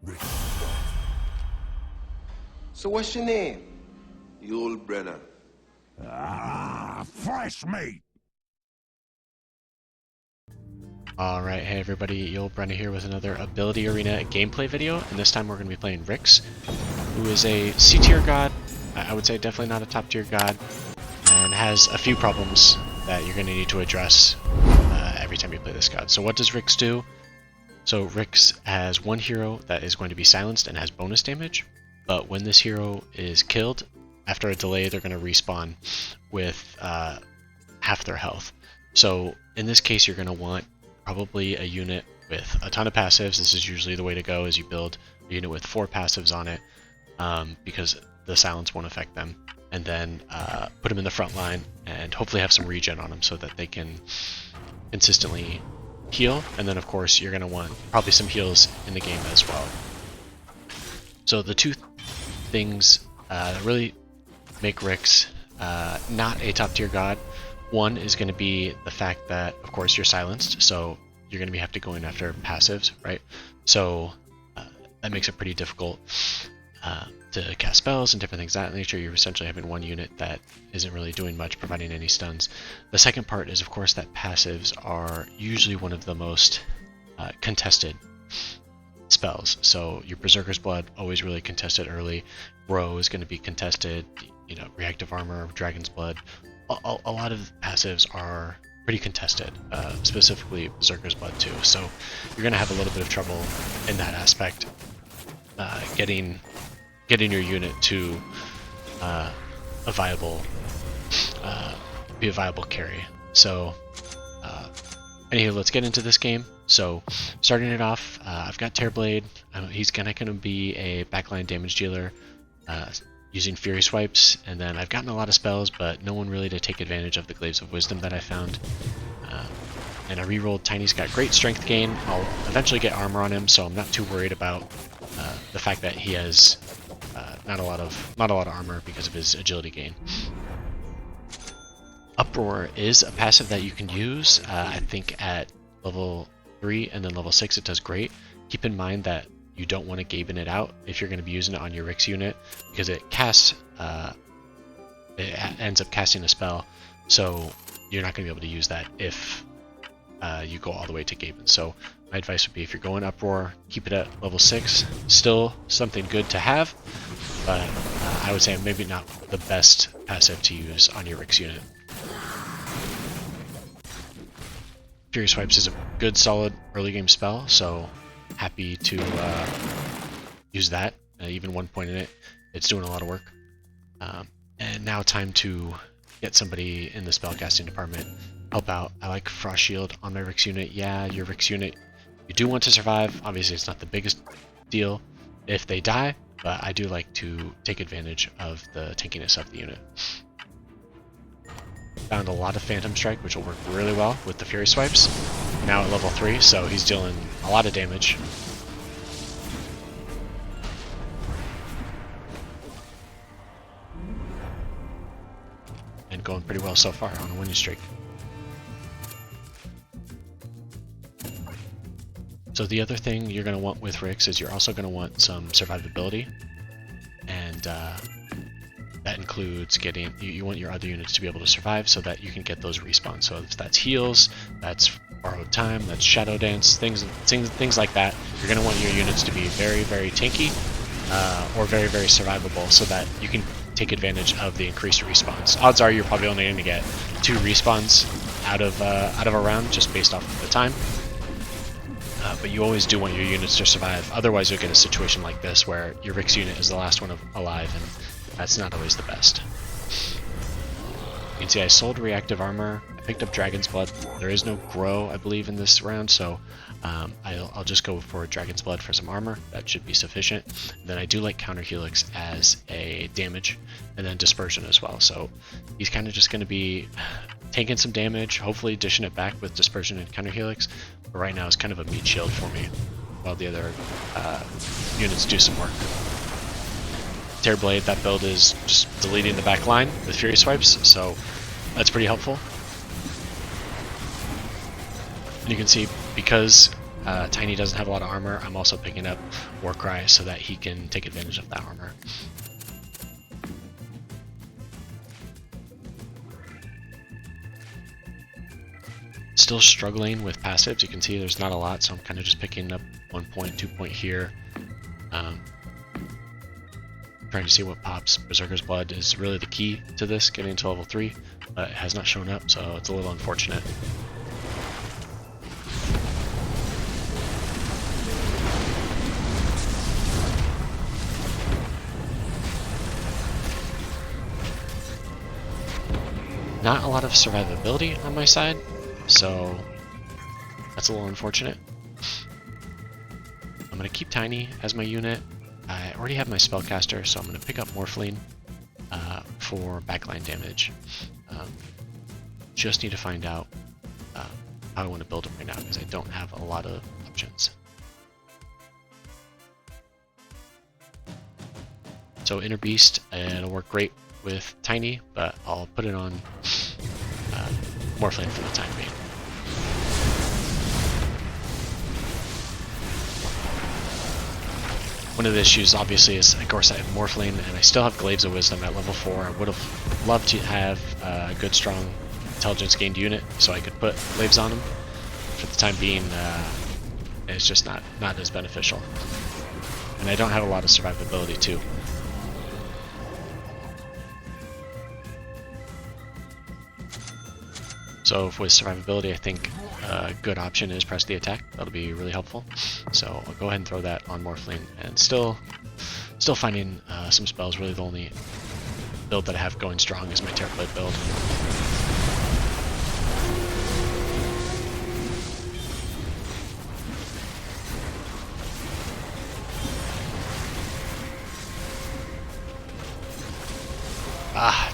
Rix God. So what's your name? Yullbrenna. Ah, fresh meat! Alright, hey everybody, Yullbrenna here with another Ability Arena gameplay video, and this time we're going to be playing Rix, who is a C-tier god. I would say definitely not a top-tier god, and has a few problems that you're going to need to address every time you play this god. So what does Rix do? So Rix has one hero that is going to be silenced and has bonus damage, but when this hero is killed, after a delay they're going to respawn with half their health. So in this case you're going to want probably a unit with a ton of passives. This is usually the way to go, is you build a unit with 4 passives on it, because the silence won't affect them, and then put them in the front line and hopefully have some regen on them so that they can consistently heal. And then of course you're going to want probably some heals in the game as well. So the two things that really make Rix not a top tier god, one is going to be the fact that of course you're silenced, so you're going to have to go in after passives, right? So that makes it pretty difficult to cast spells and different things of that nature. You're essentially having one unit that isn't really doing much, providing any stuns. The second part is of course that passives are usually one of the most contested spells. So your Berserker's Blood, always really contested early. Row is going to be contested, you know, Reactive Armor, Dragon's Blood. A lot of passives are pretty contested, specifically Berserker's Blood too. So you're going to have a little bit of trouble in that aspect, getting your unit to be a viable carry. So anywho, let's get into this game. So starting it off, I've got Tearblade. He's gonna be a backline damage dealer using Fury Swipes, and then I've gotten a lot of spells, but no one really to take advantage of the Glaives of Wisdom that I found. And I rerolled Tiny's got great strength gain. I'll eventually get armor on him, so I'm not too worried about the fact that he has not a lot of armor because of his agility gain. Uproar is a passive that you can use. I think at level 3 and then level 6 it does great. Keep in mind that you don't want to Gaben it out if you're going to be using it on your Rix unit, because it casts, it ends up casting a spell, so you're not going to be able to use that if you go all the way to Gaben. So my advice would be, if you're going Uproar, keep it at level 6. Still something good to have, but I would say maybe not the best passive to use on your Rix unit. Fury Swipes is a good solid early game spell, so happy to use that. Even one point in it, it's doing a lot of work. And now time to get somebody in the spellcasting department, help out. I like Frost Shield on my Rix unit. Yeah, your Rix unit, you do want to survive. Obviously it's not the biggest deal if they die, but I do like to take advantage of the tankiness of the unit. Found a lot of Phantom Strike, which will work really well with the Fury Swipes. Now at level 3, so he's dealing a lot of damage. And going pretty well so far on a winning streak. So the other thing you're going to want with Rix is you're also going to want some survivability, and that includes getting, you want your other units to be able to survive so that you can get those respawns. So if that's heals, that's borrowed time, that's shadow dance, things like that. You're going to want your units to be very, very tanky, or very, very survivable, so that you can take advantage of the increased respawns. Odds are you're probably only going to get 2 respawns out of a round, just based off of the time. But you always do want your units to survive. Otherwise, you'll get a situation like this where your Rix unit is the last one alive, and that's not always the best. You can see I sold Reactive Armor. I picked up Dragon's Blood. There is no Grow, I believe, in this round, so I'll just go for Dragon's Blood for some armor. That should be sufficient. And then I do like Counter Helix as a damage, and then Dispersion as well. So he's kind of just going to be taking some damage, hopefully dishing it back with Dispersion and Counter Helix. But right now it's kind of a meat shield for me, while the other units do some work. Tearblade, that build is just deleting the back line with Fury Swipes, so that's pretty helpful. And you can see, because Tiny doesn't have a lot of armor, I'm also picking up Warcry so that he can take advantage of that armor. Still struggling with passives. You can see there's not a lot, so I'm kind of just picking up 1 point, 2 point here. Trying to see what pops. Berserker's Blood is really the key to this, getting to level 3, but it has not shown up, so it's a little unfortunate. Not a lot of survivability on my side, so that's a little unfortunate. I'm going to keep Tiny as my unit. I already have my spellcaster, so I'm going to pick up Morphling for backline damage. Just need to find out how I want to build him right now, because I don't have a lot of options. So Inner Beast, it'll work great with Tiny, but I'll put it on Morphling for the time being. One of the issues, obviously, is, of course, I have Morphling, and I still have Glaives of Wisdom at level 4. I would have loved to have a good, strong intelligence gained unit, so I could put Glaives on him. For the time being, it's just not as beneficial. And I don't have a lot of survivability, too. So with survivability, I think a good option is press the attack. That'll be really helpful. So I'll go ahead and throw that on Morphling, and still finding some spells. Really, the only build that I have going strong is my Terrorblade build.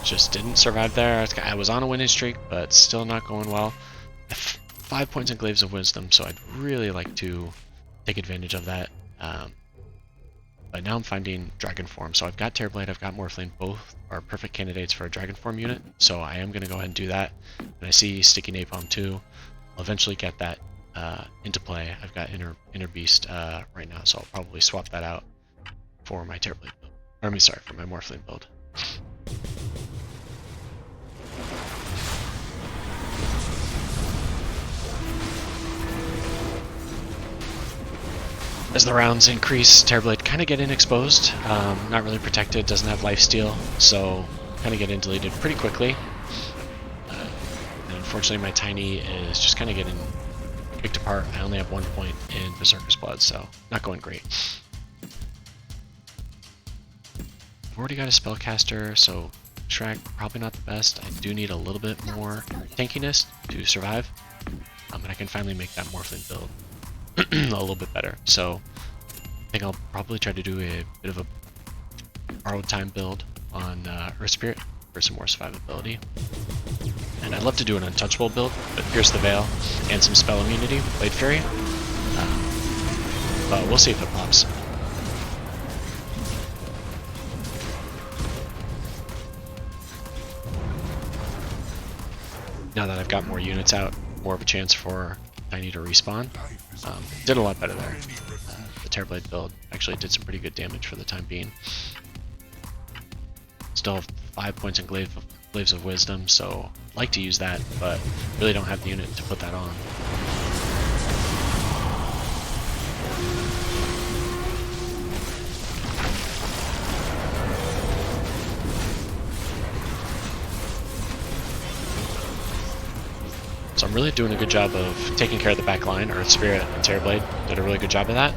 Just didn't survive there. I was on a winning streak, but still not going well. I have 5 points in Glaives of Wisdom, so I'd really like to take advantage of that. But now I'm finding Dragon Form. So I've got Terrorblade, I've got Morphling. Both are perfect candidates for a Dragon Form unit, so I am going to go ahead and do that. And I see Sticky Napalm too. I'll eventually get that into play. I've got Inner Beast right now, so I'll probably swap that out for my Terrorblade build. Or, for my Morphling build. As the rounds increase, Terrorblade kind of getting exposed. Not really protected, doesn't have lifesteal, so kind of getting deleted pretty quickly. And unfortunately, my Tiny is just kind of getting picked apart. I only have 1 point in Berserker's Blood, so not going great. I've already got a spellcaster, so track probably not the best. I do need a little bit more tankiness to survive, and I can finally make that Morphling build a little bit better. So I think I'll probably try to do a bit of a borrowed time build on Earth Spirit for some more survivability. And I'd love to do an untouchable build, but Pierce the Veil and some spell immunity with Blade Fury. But we'll see if it pops. Now that I've got more units out, more of a chance for Tiny to respawn. Did a lot better there. The Terrorblade build actually did some pretty good damage for the time being. Still have 5 points in Glaives of Wisdom, so I'd like to use that, but really don't have the unit to put that on. So I'm really doing a good job of taking care of the back line. Earth Spirit and Terrorblade did a really good job of that.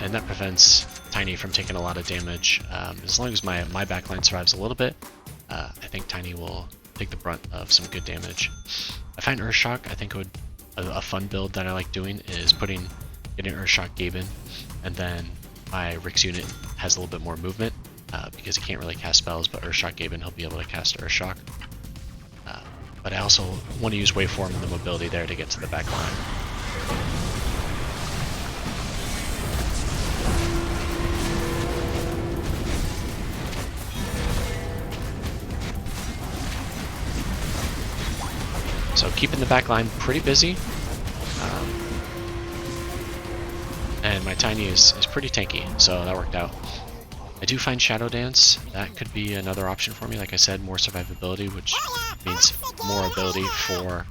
And that prevents Tiny from taking a lot of damage. As long as my backline survives a little bit, I think Tiny will take the brunt of some good damage. I find Earthshock, I think a fun build that I like doing is getting Earthshock Gaben, and then my Rix unit has a little bit more movement, because he can't really cast spells, but Earthshock Gaben, he'll be able to cast Earthshock. But I also want to use Waveform and the mobility there to get to the back line. So keeping the back line pretty busy. Tiny is pretty tanky, so that worked out. I do find Shadow Dance. That could be another option for me. Like I said, more survivability, which means more ability for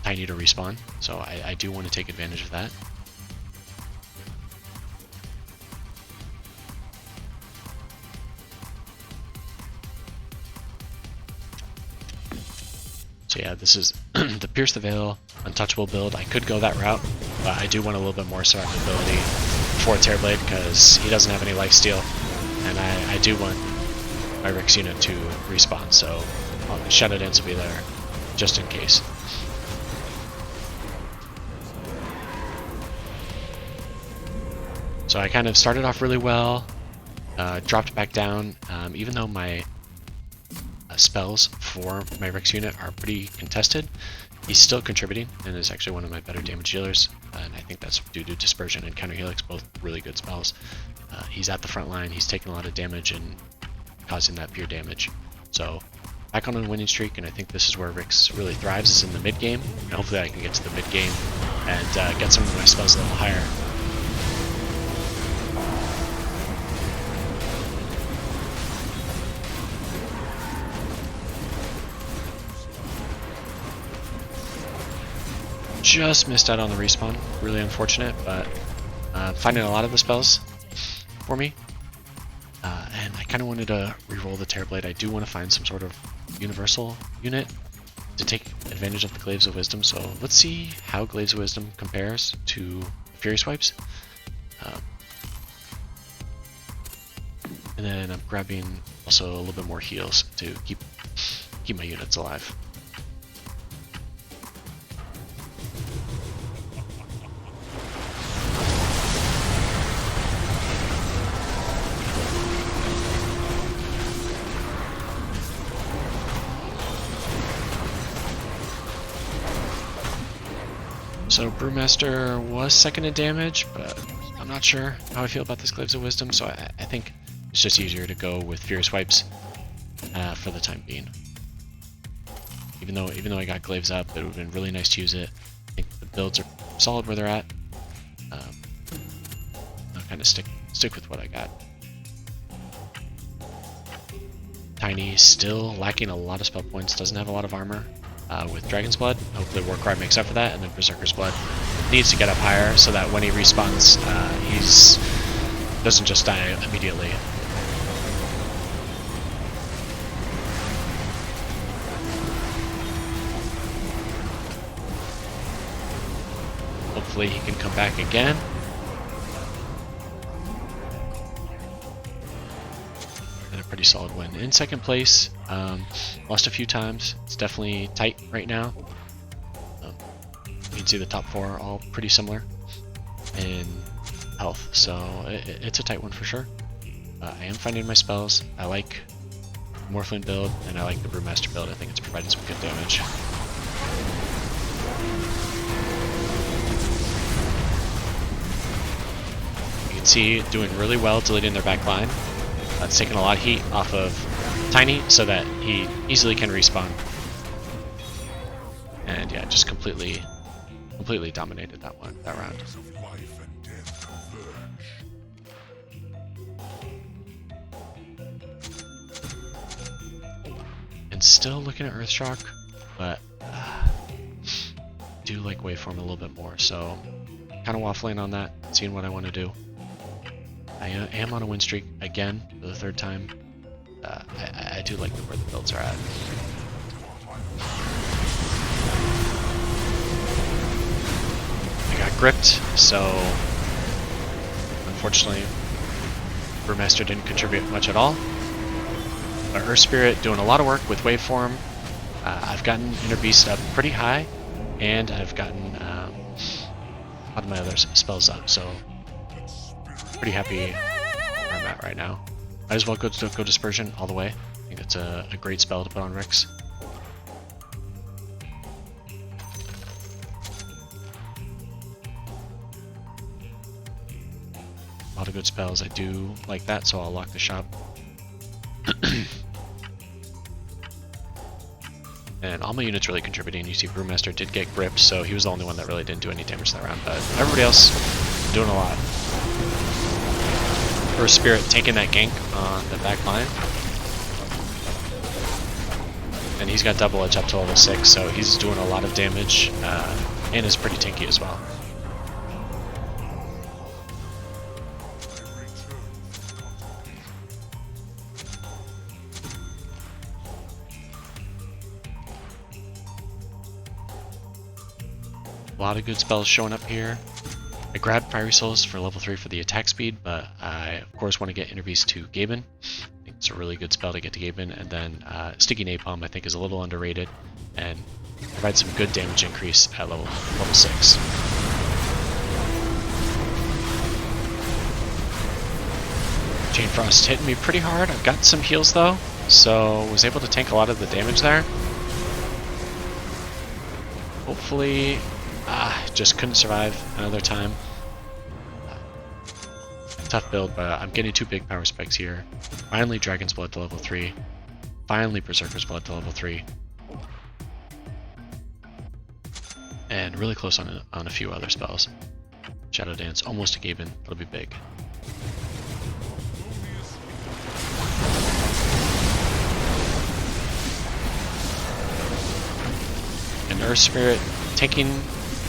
Tiny to respawn. So I do want to take advantage of that. So yeah, this is the Pierce the Veil, untouchable build. I could go that route, but I do want a little bit more survivability for Terrorblade because he doesn't have any lifesteal, and I do want my Rix unit to respawn, so Shadow Dance will be there just in case. So I kind of started off really well, dropped back down, even though my spells for my Rix unit are pretty contested. He's still contributing and is actually one of my better damage dealers, and I think that's due to Dispersion and Counter Helix, both really good spells. He's at the front line, he's taking a lot of damage and causing that pure damage. So back on a winning streak, and I think this is where Rix really thrives, is in the mid game, and hopefully I can get to the mid game and get some of my spells a little higher. Just missed out on the respawn, really unfortunate, but finding a lot of the spells for me. And I kind of wanted to reroll the Terrorblade. I do want to find some sort of universal unit to take advantage of the Glaives of Wisdom, so let's see how Glaives of Wisdom compares to Fury Swipes. And then I'm grabbing also a little bit more heals to keep my units alive. So Brewmaster was second in damage, but I'm not sure how I feel about this Glaives of Wisdom, so I think it's just easier to go with Furious Swipes for the time being. Even though I got Glaives up, it would have been really nice to use it. I think the builds are solid where they're at. I'll kind of stick with what I got. Tiny still lacking a lot of spell points, doesn't have a lot of armor. With Dragon's Blood, hopefully Warcry makes up for that, and then Berserker's Blood needs to get up higher so that when he respawns, he's doesn't just die immediately. Hopefully he can come back again. And a pretty solid win. In second place, lost a few times. It's definitely tight right now. You can see the top four are all pretty similar in health, so it's a tight one for sure. I am finding my spells. I like the Morphling build, and I like the Brewmaster build. I think it's providing some good damage. You can see doing really well deleting their back line. That's taking a lot of heat off of Tiny so that he easily can respawn. And yeah, just completely dominated that round. And still looking at Earthshock, but do like Waveform a little bit more, so kind of waffling on that, seeing what I want to do. I am on a win streak again for the third time. I do like where the builds are at. I got gripped, so unfortunately Brewmaster didn't contribute much at all. But Earth Spirit doing a lot of work with Waveform. I've gotten Inner Beast up pretty high, and I've gotten a lot of my other spells up, so pretty happy where I'm at right now. Might as well go Dispersion all the way. I think it's a great spell to put on Rix. A lot of good spells. I do like that, so I'll lock the shop. And all my units really contributing. You see Brewmaster did get gripped, so he was the only one that really didn't do any damage that round, but everybody else doing a lot. First Spirit taking that gank on the back line. And he's got double edge up to level 6, so he's doing a lot of damage and is pretty tanky as well. A lot of good spells showing up here. I grabbed Fiery Souls for level 3 for the attack speed, but I of course want to get Inner Beast to Gaben. I think it's a really good spell to get to Gaben, and then Sticky Napalm I think is a little underrated and provides some good damage increase at level 6. Chain Frost hitting me pretty hard. I've got some heals though, so was able to tank a lot of the damage there. Hopefully, just couldn't survive another time. Tough build, but I'm getting 2 big power spikes here. Finally Dragon's Blood to level 3. Finally Berserker's Blood to level 3. And really close on a few other spells. Shadow Dance, almost a Gaben, that'll be big. And Earth Spirit taking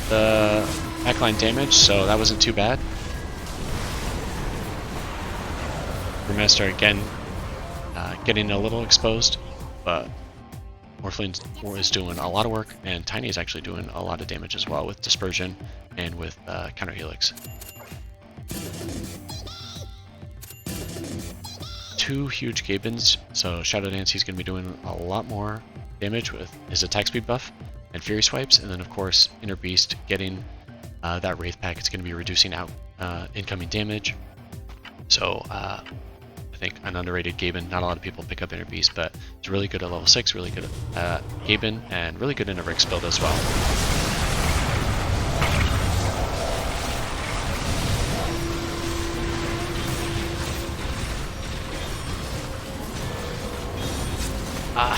the backline damage, so that wasn't too bad. Remaster again, getting a little exposed, but Morphling is doing a lot of work, and Tiny is actually doing a lot of damage as well with Dispersion and with Counter Helix. 2 huge Gabens, so Shadow Dance he's going to be doing a lot more damage with his attack speed buff and Fury Swipes, and then of course Inner Beast getting that Wraith Pack. It's going to be reducing out incoming damage. So I think an underrated Gaben. Not a lot of people pick up Inner Beast, but it's really good at level 6, really good at Gaben, and really good in a Rix build as well.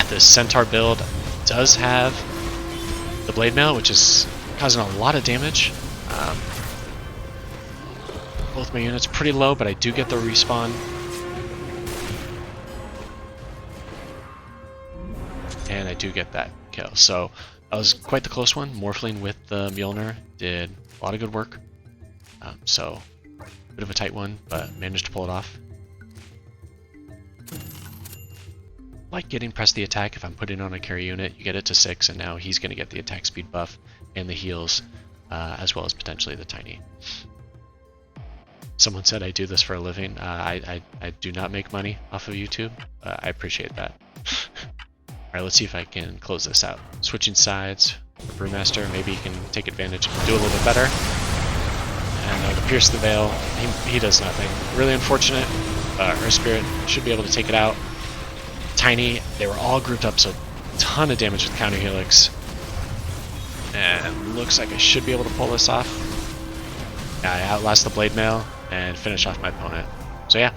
The Centaur build does have the Blade Mail, which is causing a lot of damage. Both my units pretty low, but I do get the respawn. And I do get that kill. So that was quite the close one. Morphling with the Mjolnir did a lot of good work. So a bit of a tight one, but managed to pull it off. Like getting press the attack. If I'm putting on a carry unit, you get it to 6, and now he's going to get the attack speed buff and the heals, as well as potentially the Tiny. Someone said I do this for a living. I do not make money off of YouTube. I appreciate that. Alright, let's see if I can close this out. Switching sides for Brewmaster. Maybe he can take advantage and do a little bit better. And to pierce the veil, he does nothing. Really unfortunate. Earth Spirit should be able to take it out. Tiny, they were all grouped up, so a ton of damage with Counter Helix. And looks like I should be able to pull this off. Yeah, I outlast the Blade Mail and finish off my opponent. So yeah,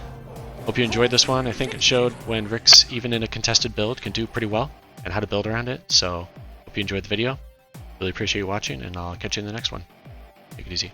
hope you enjoyed this one. I think it showed when Rix, even in a contested build, can do pretty well and how to build around it. So hope you enjoyed the video. Really appreciate you watching, and I'll catch you in the next one. Take it easy.